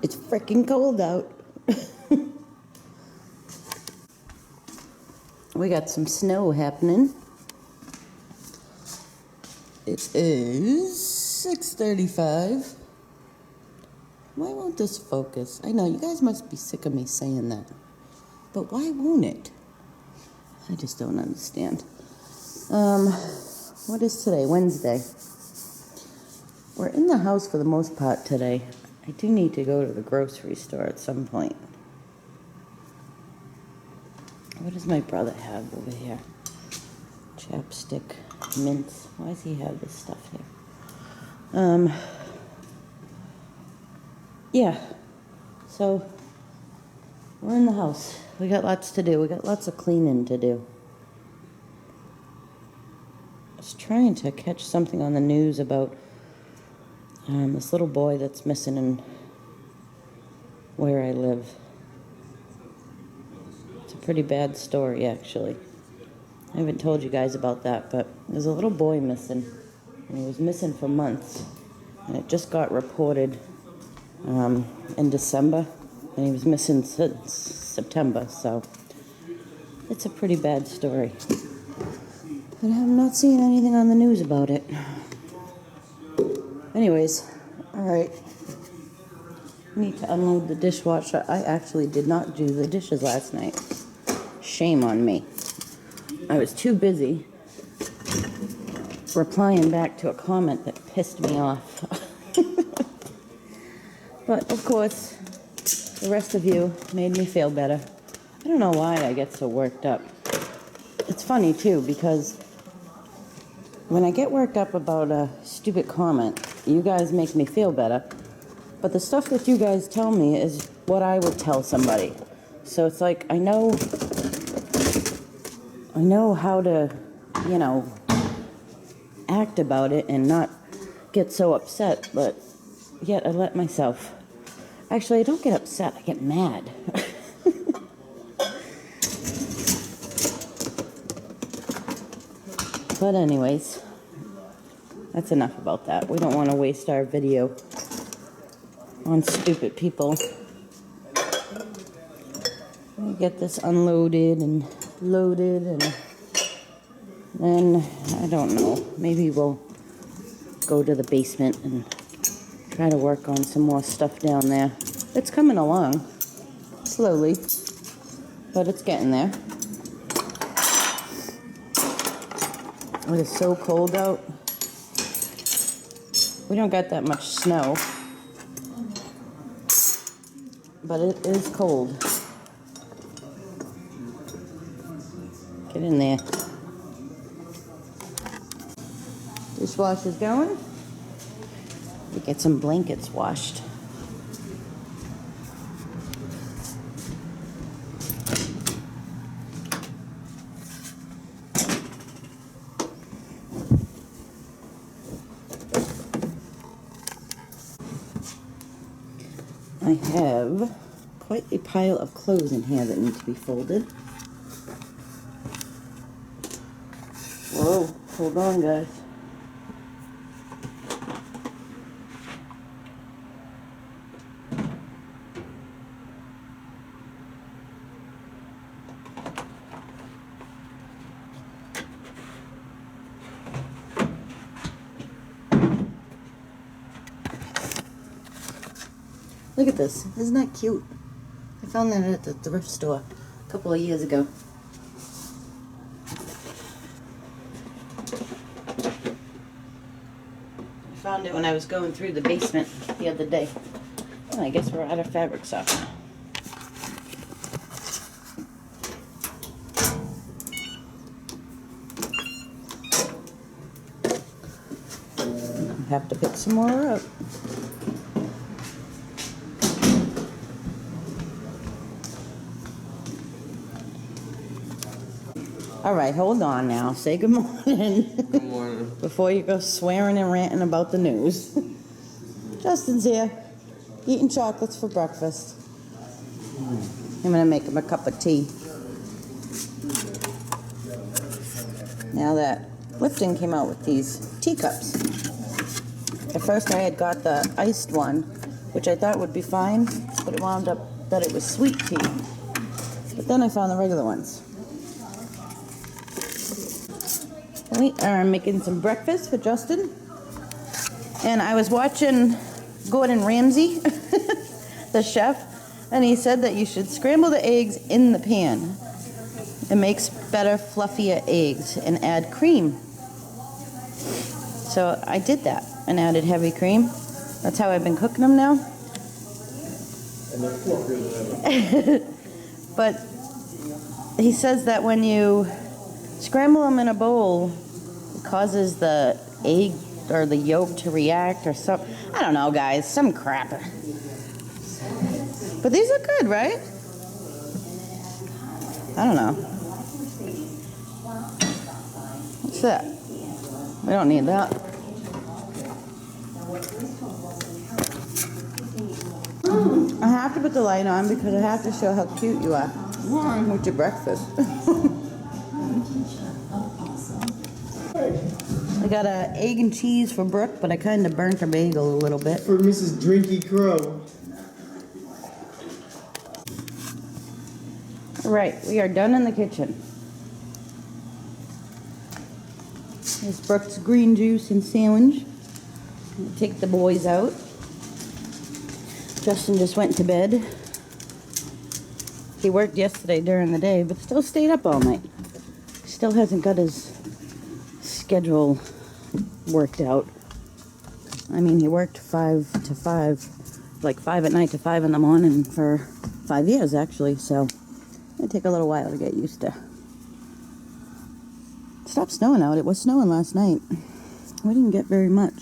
It's freaking cold out. We got some snow happening. It is 6:35. Why won't this focus? I know, you guys must be sick of me saying that. But why won't it? I just don't understand. What is today? Wednesday. We're in the house for the most part today. I do need to go to the grocery store at some point. What does my brother have over here? Chapstick, mints. Why does he have this stuff here? Yeah. So, we're in the house. We got lots to do. We got lots of cleaning to do. I was trying to catch something on the news about this little boy that's missing in where I live. It's a pretty bad story, actually. I haven't told you guys about that, but there's a little boy missing, and he was missing for months, and it just got reported in December, and he was missing since September, so it's a pretty bad story. But I'm not seeing anything on the news about it. Anyways, alright. Need to unload the dishwasher. I actually did not do the dishes last night. Shame on me. I was too busy replying back to a comment that pissed me off. But, of course, the rest of you made me feel better. I don't know why I get so worked up. It's funny, too, because when I get worked up about a stupid comment, you guys make me feel better. But the stuff that you guys tell me is what I would tell somebody. So it's like, I know how to, act about it and not get so upset, but yet I let myself. Actually, I don't get upset, I get mad. But anyways, that's enough about that. We don't want to waste our video on stupid people. Let me get this unloaded and loaded, and then, I don't know, maybe we'll go to the basement and try to work on some more stuff down there. It's coming along, slowly, but it's getting there. It is so cold out. We don't got that much snow, but it is cold. Get in there. Dishwasher's going. We get some blankets washed. I have quite a pile of clothes in here that need to be folded. Whoa, hold on, guys. Look at this. Isn't that cute? I found that at the thrift store a couple of years ago. I found it when I was going through the basement the other day. Oh, I guess we're out of fabric stock now. I have to pick some more up. All right, hold on now. Say good morning. Good morning. Before you go swearing and ranting about the news. Justin's here, eating chocolates for breakfast. I'm gonna make him a cup of tea. Now that Lifton came out with these teacups. At first I had got the iced one, which I thought would be fine, but it wound up that it was sweet tea. But then I found the regular ones. We are making some breakfast for Justin. And I was watching Gordon Ramsay, the chef, and he said that you should scramble the eggs in the pan. It makes better, fluffier eggs, and add cream. So I did that and added heavy cream. That's how I've been cooking them now. And they're fluffier than ever. But he says that when you scramble them in a bowl, it causes the egg or the yolk to react or something. I don't know, guys. Some crap. But these are good, right? I don't know. What's that? We don't need that. I have to put the light on because I have to show how cute you are with your breakfast. I got an egg and cheese for Brooke, but I kind of burnt her bagel a little bit. For Mrs. Drinky Crow. All right, we are done in the kitchen. There's Brooke's green juice and sandwich. I'll take the boys out. Justin just went to bed. He worked yesterday during the day, but still stayed up all night. Still hasn't got his schedule worked out. I mean, he worked 5 to 5, like 5 at night to 5 in the morning for 5 years, actually, so it'll take a little while to get used to. It stopped snowing out. It was snowing last night. We didn't get very much.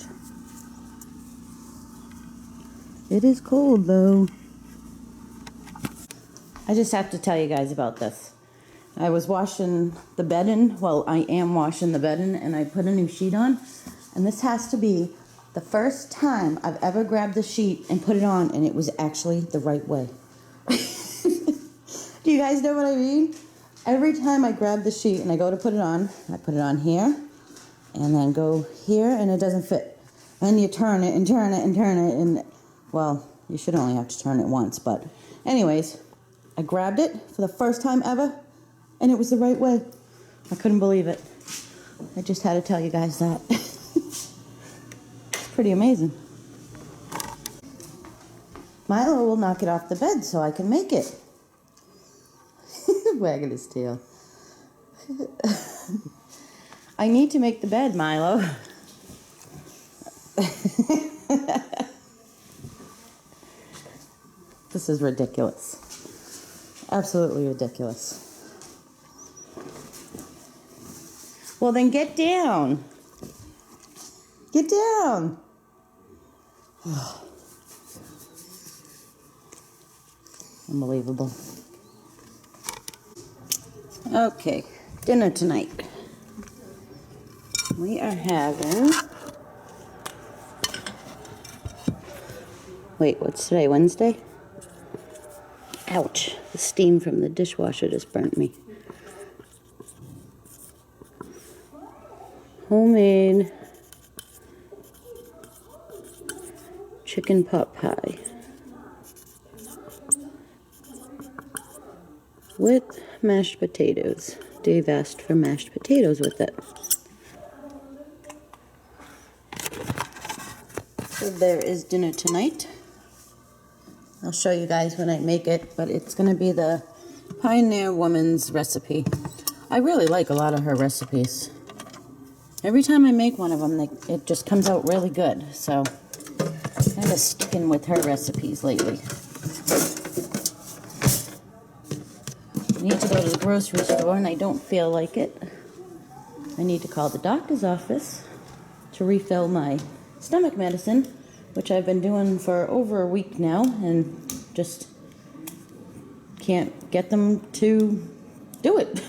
It is cold, though. I just have to tell you guys about this. I was washing the bedding. Well, I am washing the bedding, and I put a new sheet on. And this has to be the first time I've ever grabbed the sheet and put it on, and it was actually the right way. Do you guys know what I mean? Every time I grab the sheet and I go to put it on, I put it on here, and then go here, and it doesn't fit. And you turn it and turn it and turn it, and, well, you should only have to turn it once, but anyways, I grabbed it for the first time ever, and it was the right way. I couldn't believe it. I just had to tell you guys that. It's pretty amazing. Milo will knock it off the bed so I can make it. Wagging his tail. I need to make the bed, Milo. This is ridiculous. Absolutely ridiculous. Well, then get down. Get down. Unbelievable. Okay, dinner tonight. We are having... Wait, what's today, Wednesday? Ouch, the steam from the dishwasher just burnt me. Homemade chicken pot pie with mashed potatoes. Dave asked for mashed potatoes with it. So there is dinner tonight. I'll show you guys when I make it, but it's going to be the Pioneer Woman's recipe. I really like a lot of her recipes. Every time I make one of them, it just comes out really good. So I'm kind of sticking with her recipes lately. I need to go to the grocery store and I don't feel like it. I need to call the doctor's office to refill my stomach medicine, which I've been doing for over a week now and just can't get them to do it.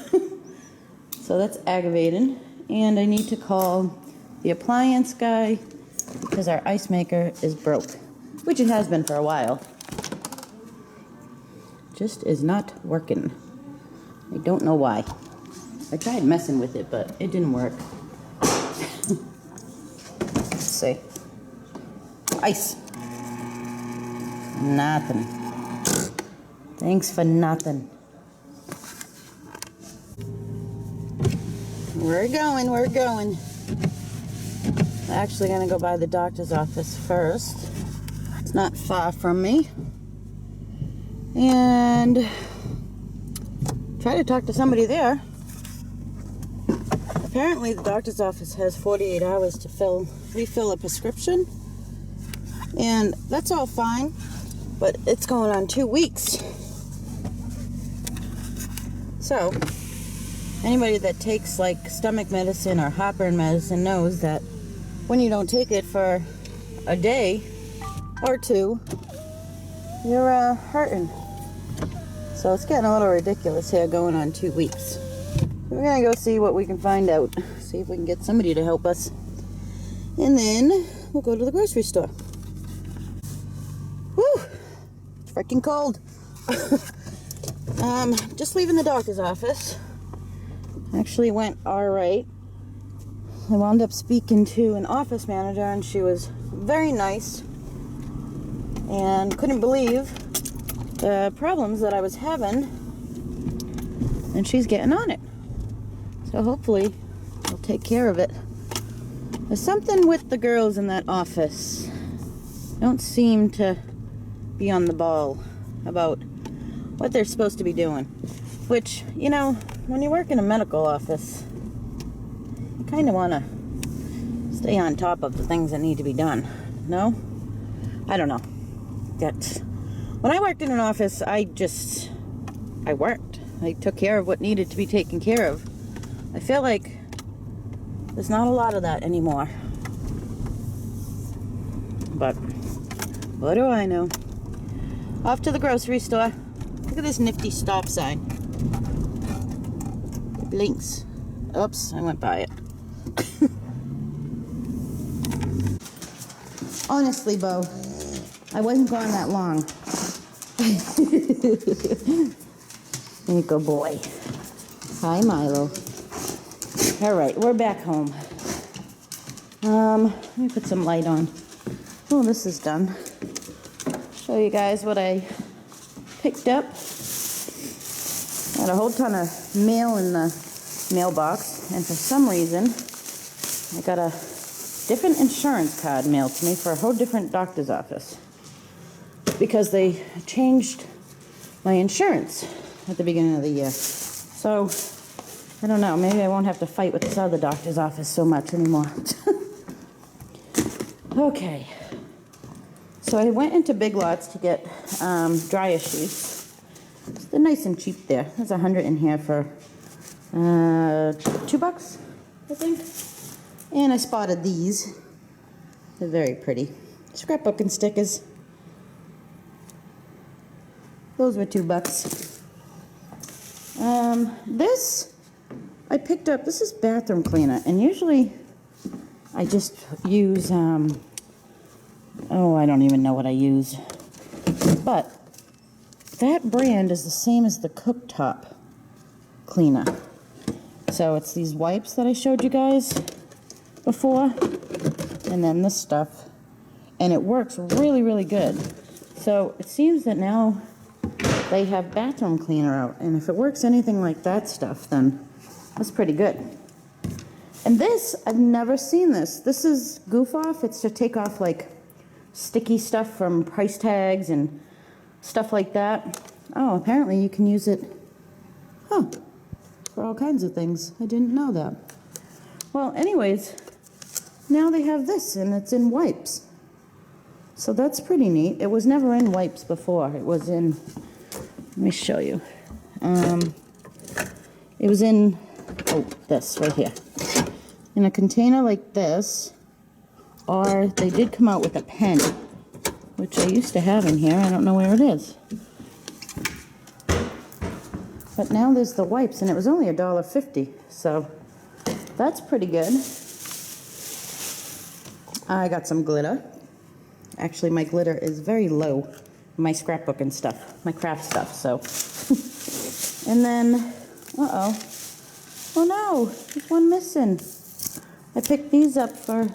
So that's aggravating. And I need to call the appliance guy because our ice maker is broke, which it has been for a while. Just is not working. I don't know why. I tried messing with it, but it didn't work. Let's see. Ice. Nothing. Thanks for nothing. We're going. Actually gonna go by the doctor's office first. It's not far from me. And try to talk to somebody there. Apparently the doctor's office has 48 hours to refill a prescription. And that's all fine, but it's going on 2 weeks. So, anybody that takes like stomach medicine or heartburn medicine knows that when you don't take it for a day or two, you're hurting. So it's getting a little ridiculous here, going on 2 weeks. We're gonna go see what we can find out. See if we can get somebody to help us. And then we'll go to the grocery store. Whew, it's freaking cold. Just leaving the doctor's office. Actually went all right. I wound up speaking to an office manager, and she was very nice and couldn't believe the problems that I was having, and she's getting on it. So hopefully I'll take care of it. There's something with the girls in that office. Don't seem to be on the ball about what they're supposed to be doing. Which, you know, when you work in a medical office, you kind of want to stay on top of the things that need to be done. No? I don't know. When I worked in an office, I worked. I took care of what needed to be taken care of. I feel like there's not a lot of that anymore. But what do I know? Off to the grocery store. Look at this nifty stop sign. It blinks. Oops, I went by it. Honestly, Bo, I wasn't gone that long. There you go, boy. Hi, Milo. All right, we're back home. Let me put some light on. Oh, this is done. Show you guys what I picked up. Got a whole ton of mail in the mailbox, and for some reason, I got a different insurance card mailed to me for a whole different doctor's office because they changed my insurance at the beginning of the year. So, I don't know, maybe I won't have to fight with this other doctor's office so much anymore. Okay. So I went into Big Lots to get dryer sheets. They're nice and cheap there. There's 100 in here for $2, I think. And I spotted these. They're very pretty. Scrapbooking stickers. Those were $2. This I picked up. This is bathroom cleaner, and usually I just use I don't even know what I use. But that brand is the same as the cooktop cleaner. So it's these wipes that I showed you guys before, and then this stuff, and it works really, really good. So it seems that now they have bathroom cleaner out, and if it works anything like that stuff, then that's pretty good. And this, I've never seen this. This is Goof Off. It's to take off like sticky stuff from price tags and stuff like that. Oh, apparently you can use it, for all kinds of things. I didn't know that. Well, anyways, now they have this, and it's in wipes. So that's pretty neat. It was never in wipes before. It was in, let me show you. It was in, this right here. In a container like this, or they did come out with a pen, which I used to have in here. I don't know where it is. But now there's the wipes, and it was only $1.50, so that's pretty good. I got some glitter. Actually, my glitter is very low. My scrapbook and stuff, my craft stuff, so. And then, oh no, there's one missing. I picked these up for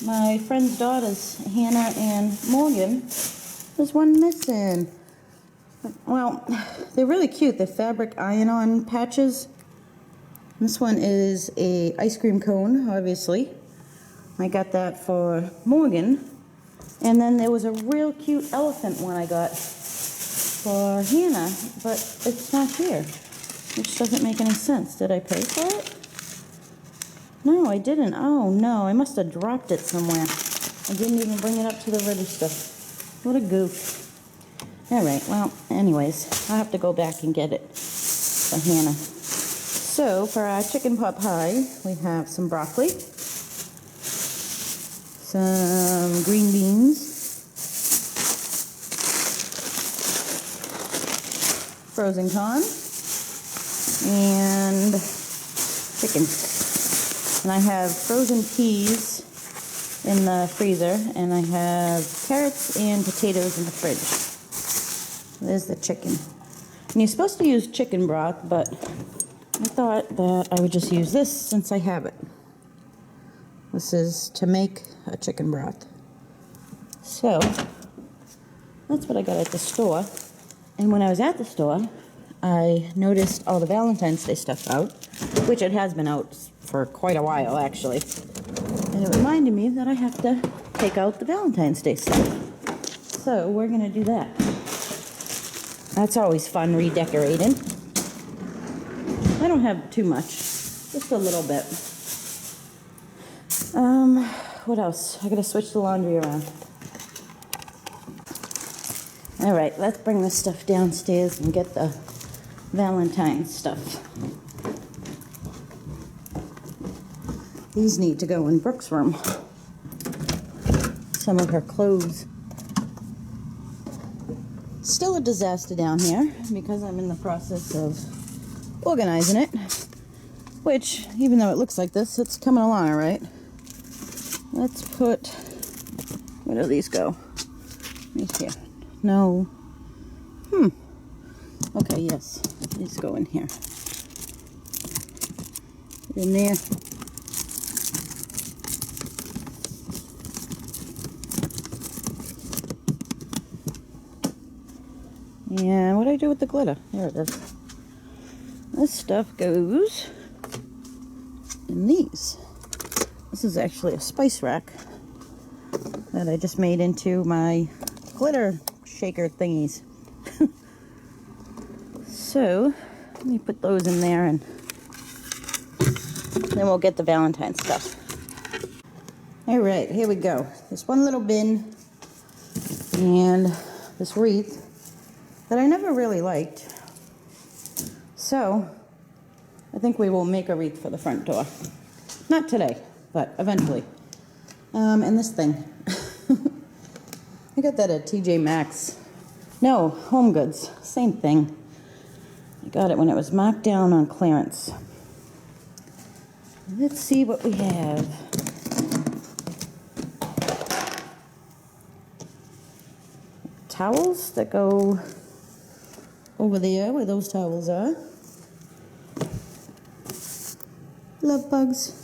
my friend's daughters, Hannah and Morgan, there's one missing. Well, they're really cute. They're fabric iron-on patches. This one is a ice cream cone, obviously. I got that for Morgan. And then there was a real cute elephant one I got for Hannah, but it's not here, which doesn't make any sense. Did I pay for it? No, I didn't. Oh no, I must have dropped it somewhere. I didn't even bring it up to the register. What a goof. Alright, well, anyways, I'll have to go back and get it for Hannah. So, for our chicken pot pie, we have some broccoli, some green beans, frozen corn, and chicken. And I have frozen peas in the freezer, and I have carrots and potatoes in the fridge. There's the chicken. And you're supposed to use chicken broth, but I thought that I would just use this since I have it. This is to make a chicken broth. So, that's what I got at the store. And when I was at the store, I noticed all the Valentine's Day stuff out, which it has been out for quite a while, actually. And it reminded me that I have to take out the Valentine's Day stuff. So, we're going to do that. That's always fun, redecorating. I don't have too much, just a little bit. What else? I gotta switch the laundry around. All right, let's bring this stuff downstairs and get the Valentine stuff. These need to go in Brooke's room. Some of her clothes. Still a disaster down here because I'm in the process of organizing it, which, even though it looks like this, it's coming along all right. Let's put, where do these go? Right here. No. Okay, yes. These go in here. In there. And what do I do with the glitter? There it is. This stuff goes in these. This is actually a spice rack that I just made into my glitter shaker thingies. So, let me put those in there and then we'll get the Valentine stuff. Alright, here we go. This one little bin and this wreath that I never really liked. So, I think we will make a wreath for the front door. Not today, but eventually. And this thing. I got that at TJ Maxx. No, Home Goods. Same thing. I got it when it was marked down on clearance. Let's see what we have. Towels that go over there where those towels are. Love bugs.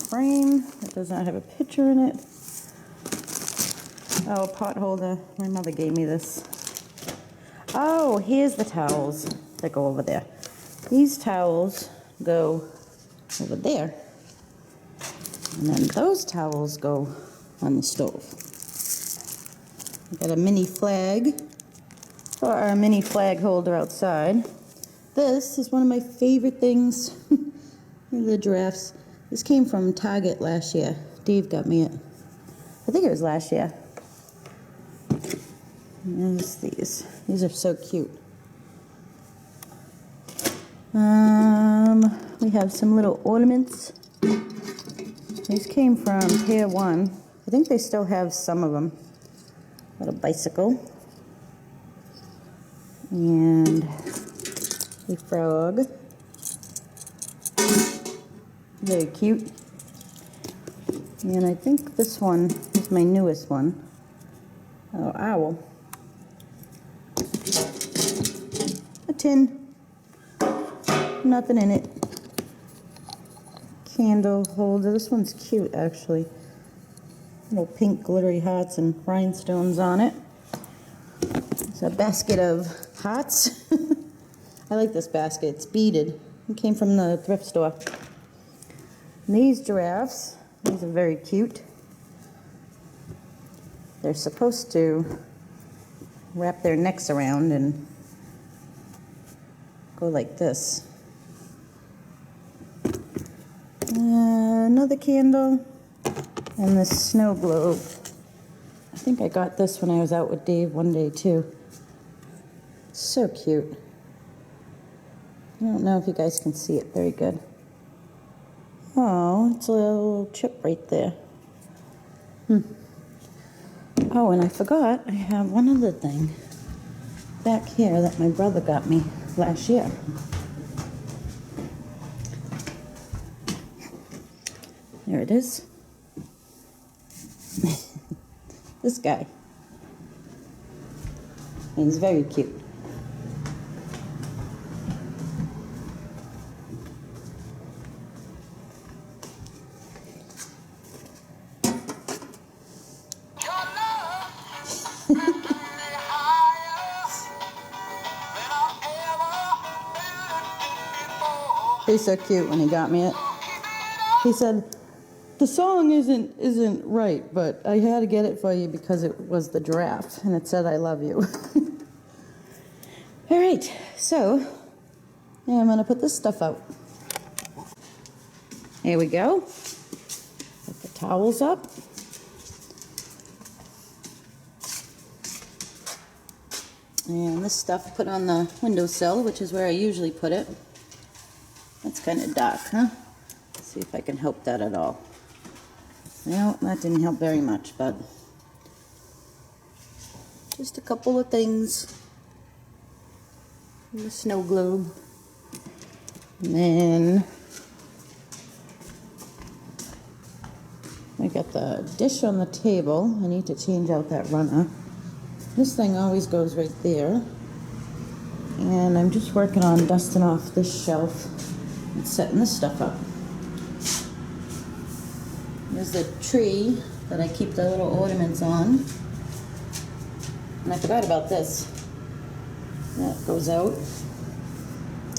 Frame that does not have a picture in it. Oh, a pot holder. My mother gave me this. Oh, here's the towels that go over there. These towels go over there. And then those towels go on the stove. We've got a mini flag for our mini flag holder outside. This is one of my favorite things. The giraffes. This came from Target last year. Dave got me it. I think it was last year. And there's these. These are so cute. We have some little ornaments. These came from Pier 1. I think they still have some of them. Little bicycle. And a frog. Very cute. And I think this one is my newest one. Oh, owl. A tin. Nothing in it. candle holder. This one's cute, actually. Little pink glittery hearts and rhinestones on it. It's a basket of hearts. I like this basket. It's beaded. It came from the thrift store. And these giraffes, these are very cute. They're supposed to wrap their necks around and go like this. Another candle and this snow globe. I think I got this when I was out with Dave one day too. So cute. I don't know if you guys can see it very good. Oh, it's a little chip right there. Oh, and I forgot, I have one other thing back here that my brother got me last year. There it is. This guy. He's very cute. He's so cute when he got me it. He said, the song isn't right, but I had to get it for you because it was the giraffe, and it said I love you. All right, so now I'm gonna put this stuff out. Here we go. Put the towels up. And this stuff put on the windowsill, which is where I usually put it. That's kind of dark, huh? Let's see if I can help that at all. No, that didn't help very much, but just a couple of things. The snow globe. And then I got the dish on the table. I need to change out that runner. This thing always goes right there. And I'm just working on dusting off this shelf and setting this stuff up. There's the tree that I keep the little ornaments on. And I forgot about this. That goes out.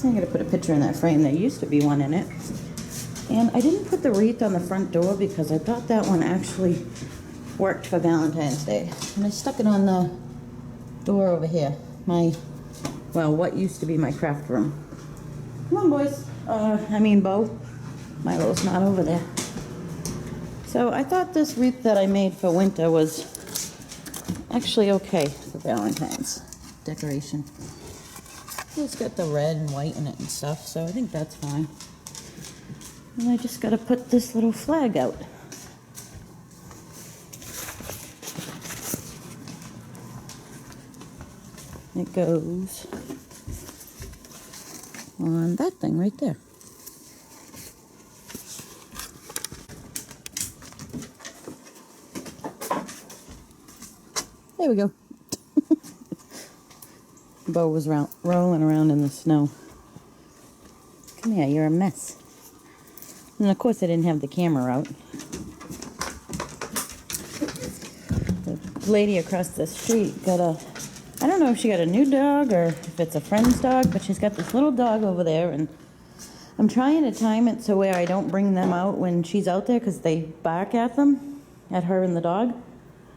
I'm gonna put a picture in that frame. There used to be one in it. And I didn't put the wreath on the front door because I thought that one actually worked for Valentine's Day. And I stuck it on the door over here. Well, what used to be my craft room. Come on, boys. Bo. Milo's not over there. So I thought this wreath that I made for winter was actually okay for Valentine's decoration. It's got the red and white in it and stuff, so I think that's fine. And I just gotta put this little flag out. It goes on that thing right there. There we go. Bo was rolling around in the snow. Come here, you're a mess. And of course I didn't have the camera out. The lady across the street I don't know if she got a new dog or if it's a friend's dog, but she's got this little dog over there, and I'm trying to time it so where I don't bring them out when she's out there because they bark at her and the dog.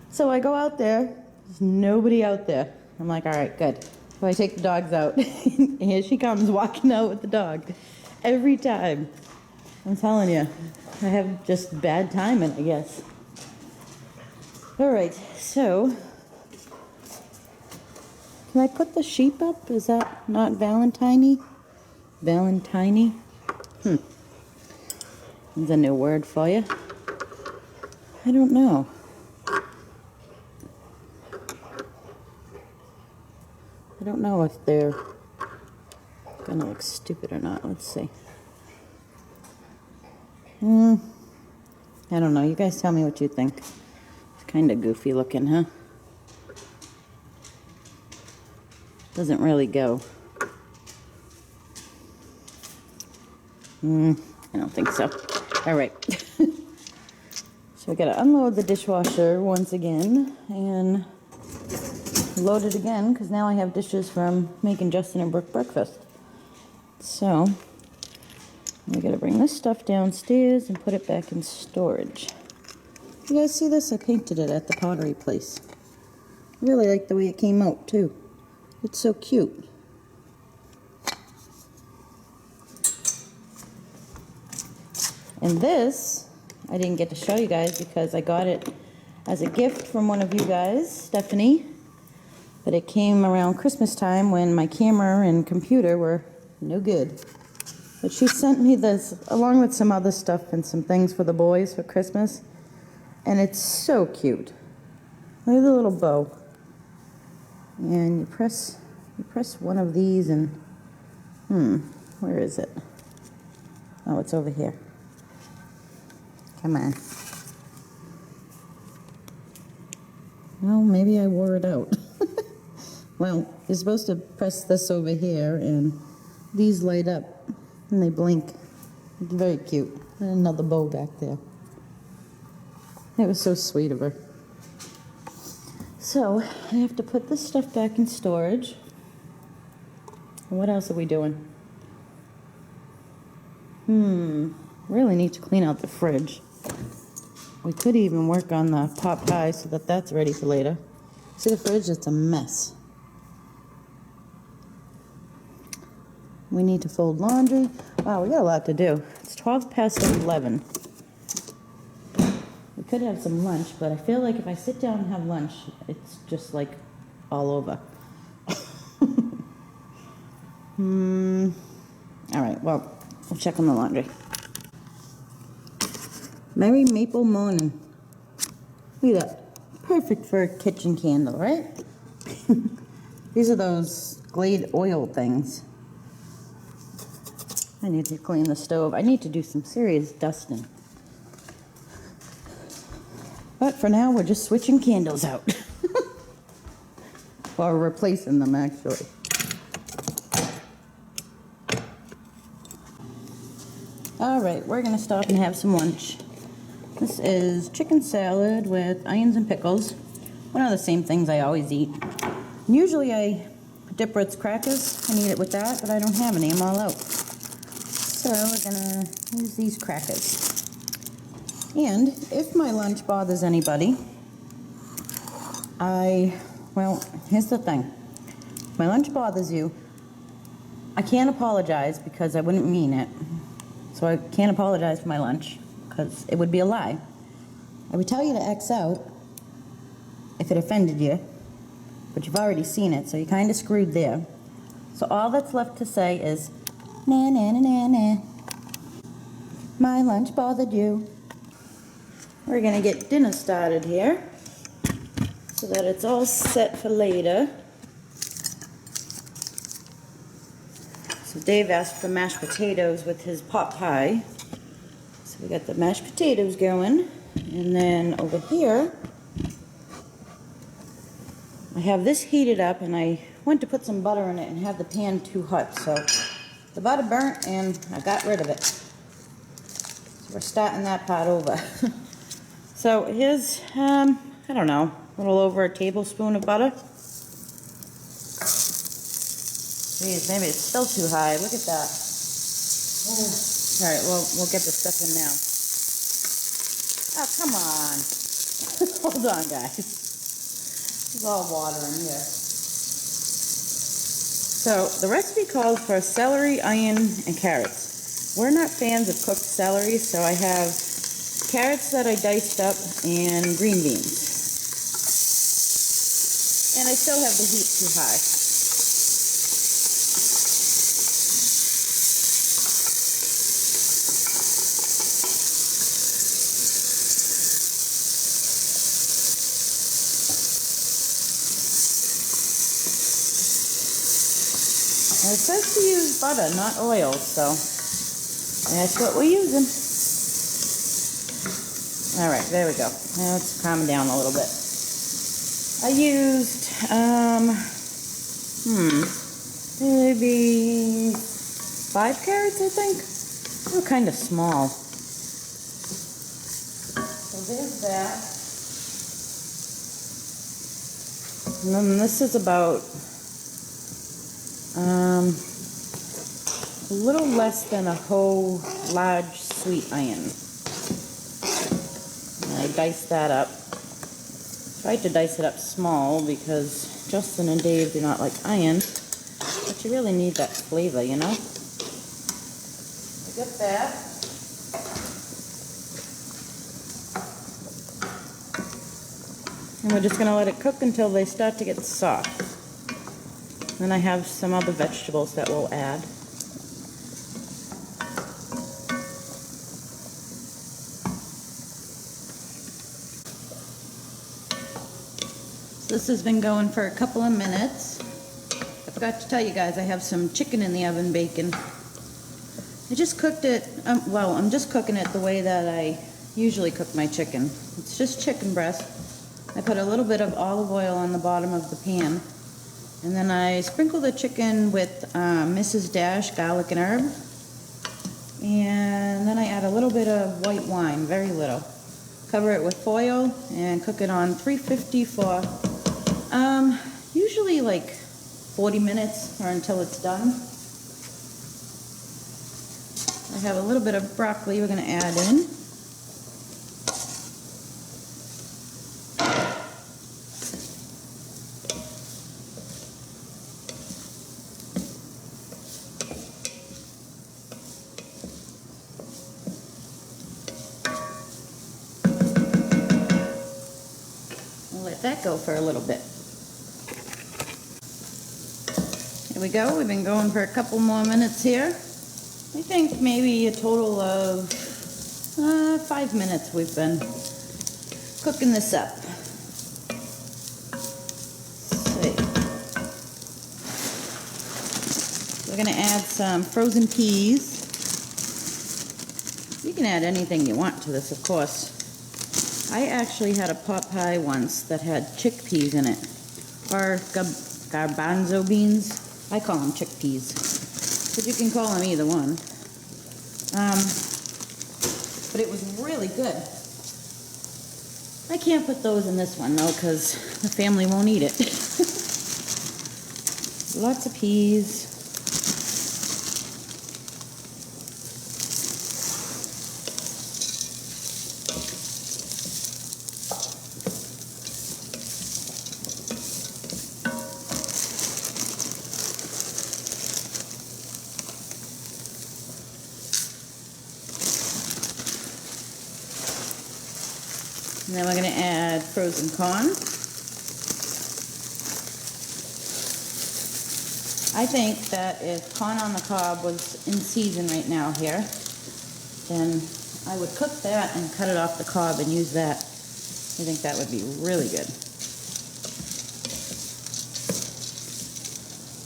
So I go out there, there's nobody out there. I'm like, all right, good. So I take the dogs out, and here she comes walking out with the dog. Every time. I'm telling you, I have just bad timing, I guess. All right, so can I put the sheep up? Is that not Valentiny? Valentiny? There's a new word for you. I don't know. I don't know if they're gonna look stupid or not. Let's see. I don't know. You guys tell me what you think. It's kind of goofy looking, huh? Doesn't really go. I don't think so. All right. So we gotta unload the dishwasher once again and load it again because now I have dishes from making Justin and Brooke breakfast. So we gotta bring this stuff downstairs and put it back in storage. You guys see this? I painted it at the pottery place. I really like the way it came out too. It's so cute. And this, I didn't get to show you guys because I got it as a gift from one of you guys, Stephanie. But it came around Christmas time when my camera and computer were no good. But she sent me this along with some other stuff and some things for the boys for Christmas. And it's so cute. Look at the little bow. And you press one of these and, where is it? Oh, it's over here. Come on. Well, maybe I wore it out. Well, you're supposed to press this over here, and these light up, and they blink. It's very cute. And another bow back there. It was so sweet of her. So, I have to put this stuff back in storage. What else are we doing? Really need to clean out the fridge. We could even work on the pot pie so that that's ready for later. See the fridge? It's a mess. We need to fold laundry. Wow, we got a lot to do. It's 12 past 11. We could have some lunch, but I feel like if I sit down and have lunch, it's just like all over. All right, well, we'll check on the laundry. Merry Maple Morning. Look at that. Perfect for a kitchen candle, right? These are those Glade oil things. I need to clean the stove. I need to do some serious dusting. But for now, we're just switching candles out. Or replacing them, actually. All right, we're gonna stop and have some lunch. This is chicken salad with onions and pickles. One of the same things I always eat. Usually I dip Ritz crackers and eat it with that, but I don't have any, I'm all out. So we're gonna use these crackers. And if my lunch bothers anybody, well, here's the thing. If my lunch bothers you, I can't apologize because I wouldn't mean it. So I can't apologize for my lunch because it would be a lie. I would tell you to X out if it offended you, but you've already seen it, so you're kind of screwed there. So all that's left to say is, nah, nah, nah, nah, nah. My lunch bothered you. We're gonna get dinner started here so that it's all set for later. So Dave asked for mashed potatoes with his pot pie. So we got the mashed potatoes going. And then over here, I have this heated up and I went to put some butter in it and have the pan too hot. So the butter burnt and I got rid of it. So we're starting that part over. So here's, I don't know, a little over a tablespoon of butter. Geez, maybe it's still too high. Look at that. All right, well, we'll get this stuff in now. Oh, come on. Hold on, guys. There's all water in here. So the recipe calls for celery, onion, and carrots. We're not fans of cooked celery, so I have carrots that I diced up and green beans. And I still have the heat too high. It says to use butter, not oil, so that's what we're using. All right, there we go. Now it's calming down a little bit. I used, maybe 5 carrots, I think. They were kind of small. there's that. And then this is about a little less than a whole large sweet onion. And I diced that up. Tried to dice it up small because Justin and Dave do not like onion, but you really need that flavor, you know? I get that. And we're just going to let it cook until they start to get soft. Then I have some other vegetables that we'll add. This has been going for a couple of minutes. I forgot to tell you guys I have some chicken in the oven baking. I just cooked it, well, I'm just cooking it the way that I usually cook my chicken. It's just chicken breast. I put a little bit of olive oil on the bottom of the pan. And then I sprinkle the chicken with Mrs. Dash garlic and herb. And then I add a little bit of white wine, very little. Cover it with foil and cook it on 350 for usually like 40 minutes or until it's done. I have a little bit of broccoli we're going to add in. We'll let that go for a little bit. Here we go. We've been going for a couple more minutes here. I think maybe a total of 5 minutes we've been cooking this up. Let's see. We're going to add some frozen peas. You can add anything you want to this, of course. I actually had a pot pie once that had chickpeas in it, or garbanzo beans. I call them chickpeas, but you can call them either one. But it was really good. I can't put those in this one though, because the family won't eat it. Lots of peas. And then we're going to add frozen corn. I think that if corn on the cob was in season right now here, then I would cook that and cut it off the cob and use that. I think that would be really good.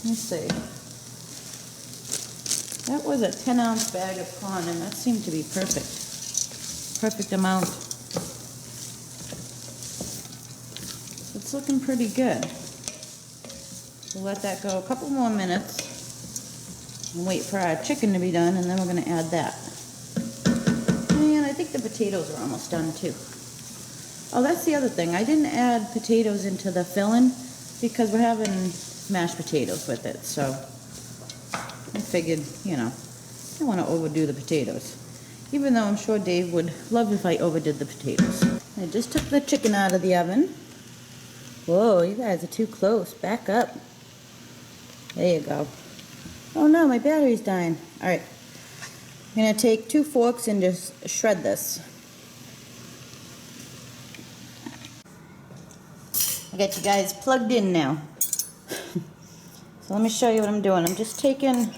Let me see. That was a 10-ounce bag of corn, and that seemed to be perfect. Perfect amount. It's looking pretty good. We'll let that go a couple more minutes and wait for our chicken to be done, and then we're going to add that. And I think the potatoes are almost done too. Oh, that's the other thing. I didn't add potatoes into the filling because we're having mashed potatoes with it, so I figured, you know, I don't want to overdo the potatoes. Even though I'm sure Dave would love if I overdid the potatoes. I just took the chicken out of the oven. Whoa, you guys are too close. Back up. There you go. Oh no, my battery's dying. Alright. I'm going to take 2 forks and just shred this. I got you guys plugged in now. So let me show you what I'm doing. I'm just taking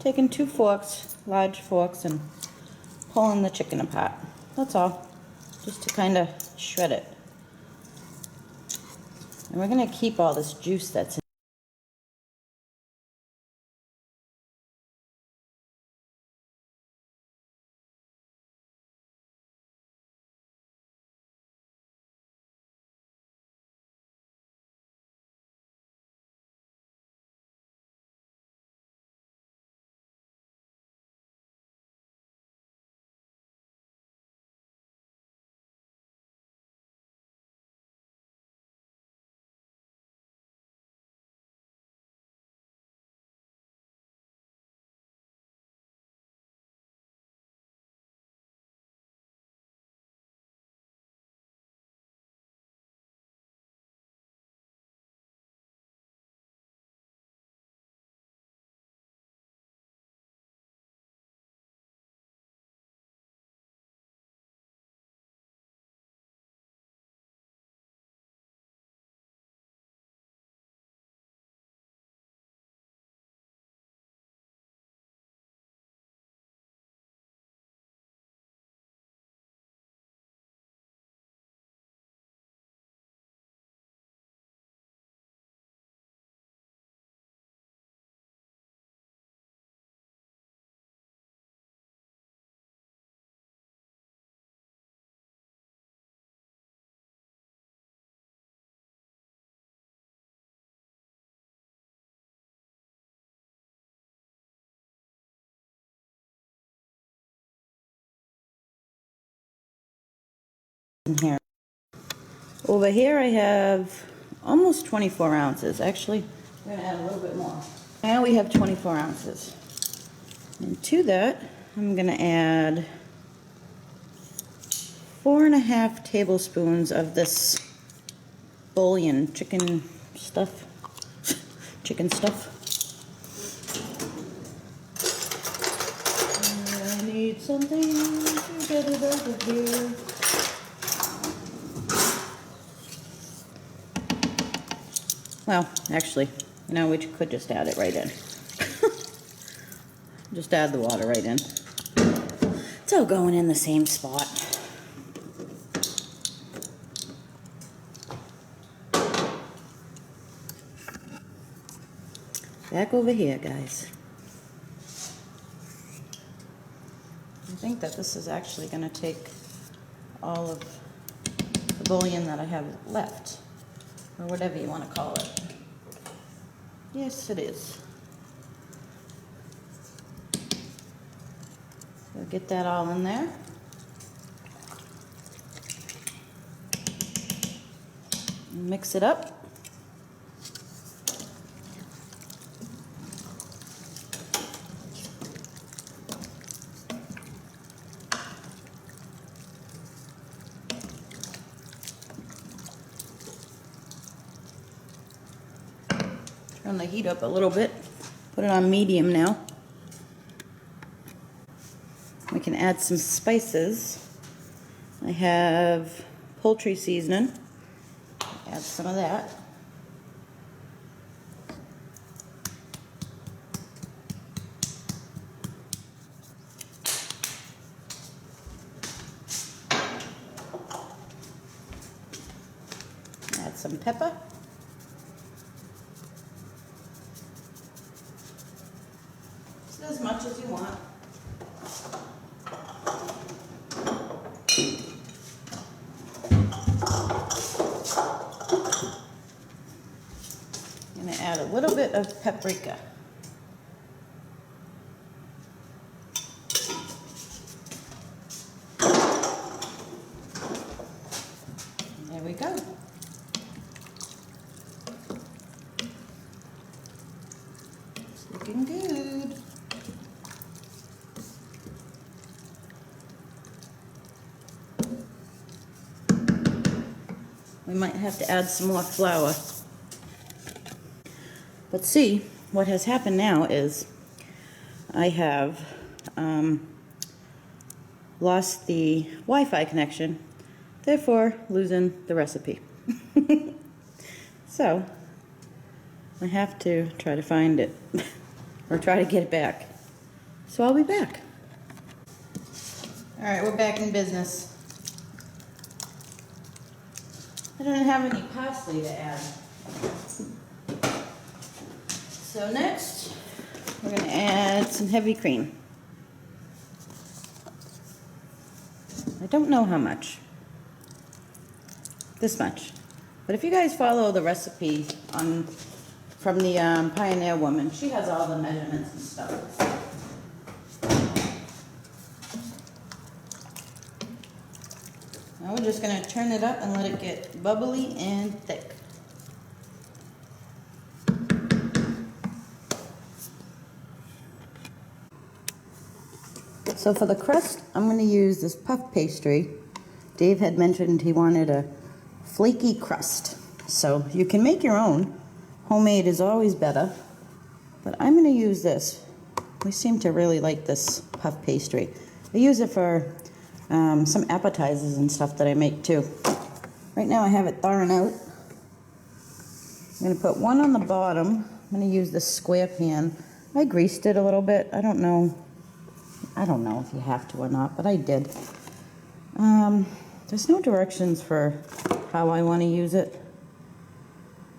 2 forks, large forks, and pulling the chicken apart. That's all. Just to kind of shred it. And we're going to keep all this juice that's in in here. Over here I have almost 24 ounces. Actually, I'm going to add a little bit more. Now we have 24 ounces. And to that, I'm going to add 4.5 tablespoons of this bouillon, chicken stuff. I need something to get it over here. Well, actually, you know, we could just add it right in. Just add the water right in. It's all going in the same spot. Back over here, guys. I think that this is actually going to take all of the bouillon that I have left, or whatever you want to call it. Yes, it is. So get that all in there. Mix it up. Turn the heat up a little bit. Put it on medium now. We can add some spices. I have poultry seasoning. Add some of that. Add some pepper. Just as much as you want. I'm going to add a little bit of paprika. There we go. It's looking good. We might have to add some more flour. But see, what has happened now is I have lost the Wi-Fi connection, therefore losing the recipe. So I have to try to find it or try to get it back. So I'll be back. All right, we're back in business. I don't have any parsley to add. So next, we're going to add some heavy cream. I don't know how much. This much. But if you guys follow the recipe from the Pioneer Woman, she has all the measurements and stuff. Now we're just going to turn it up and let it get bubbly and thick. So for the crust, I'm going to use this puff pastry. Dave had mentioned he wanted a flaky crust. So you can make your own. Homemade is always better. But I'm going to use this. We seem to really like this puff pastry. I use it for some appetizers and stuff that I make too. Right now I have it thawing out. I'm going to put one on the bottom. I'm going to use this square pan. I greased it a little bit. I don't know if you have to or not, but I did. There's no directions for how I want to use it.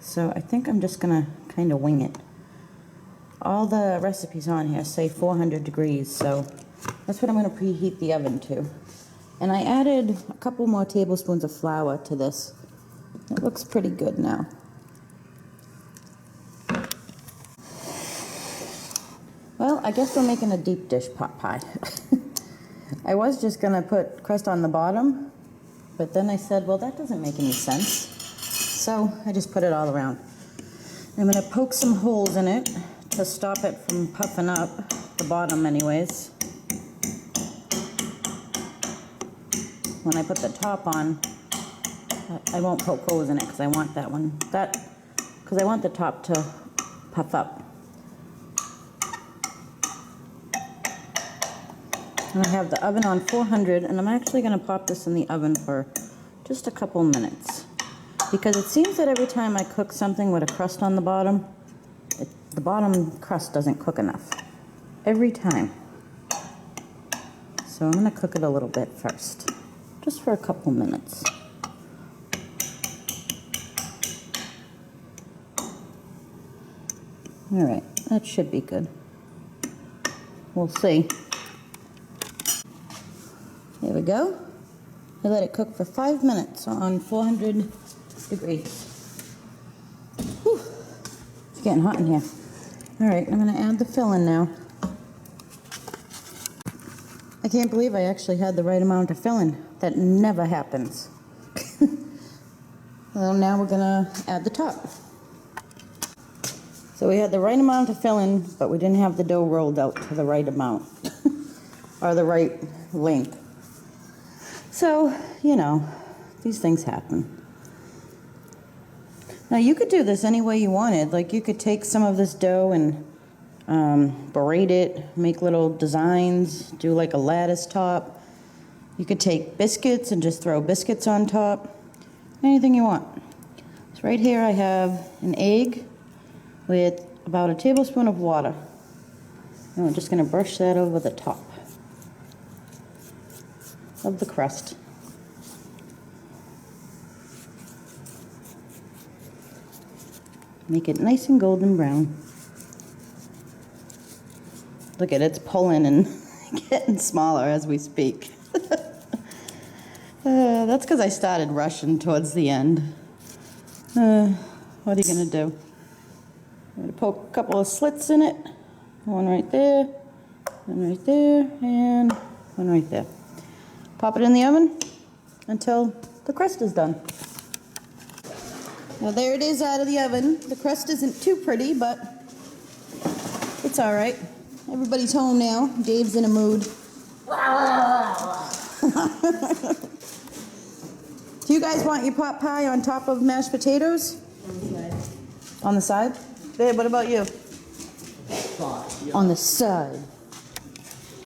So I think I'm just going to kind of wing it. All the recipes on here say 400 degrees, so that's what I'm going to preheat the oven to. And I added a couple more tablespoons of flour to this. It looks pretty good now. Well, I guess we're making a deep dish pot pie. I was just going to put crust on the bottom, But then I said, well, that doesn't make any sense. So I just put it all around. I'm gonna poke some holes in it to stop it from puffing up, the bottom anyways. When I put the top on, I won't poke holes in it because I want that one, because I want the top to puff up. And I have the oven on 400, and I'm actually gonna pop this in the oven for just a couple minutes. Because it seems that every time I cook something with a crust on the bottom, the bottom crust doesn't cook enough. Every time. So I'm gonna cook it a little bit first. Just for a couple minutes. All right, that should be good. We'll see. There we go. I let it cook for 5 minutes on 400 degrees. Whew. It's getting hot in here. All right, I'm gonna add the filling now. I can't believe I actually had the right amount of filling. That never happens. Well, now we're gonna add the top. So we had the right amount of filling, but we didn't have the dough rolled out to the right amount. Or the right length. So, you know, these things happen. Now you could do this any way you wanted. Like you could take some of this dough and braid it, make little designs, do like a lattice top. You could take biscuits and just throw biscuits on top. Anything you want. So right here I have an egg with about a tablespoon of water. And I'm just gonna brush that over the top of the crust. Make it nice and golden brown. Look at it, it's pulling and getting smaller as we speak. That's because I started rushing towards the end. What are you gonna do? I'm gonna poke a couple of slits in it. One right there, one right there, and one right there. Pop it in the oven until the crust is done. Now there it is out of the oven. The crust isn't too pretty, but it's all right. Everybody's home now. Dave's in a mood. Do you guys want your pot pie on top of mashed potatoes? On the side. Babe, what about you? On the side.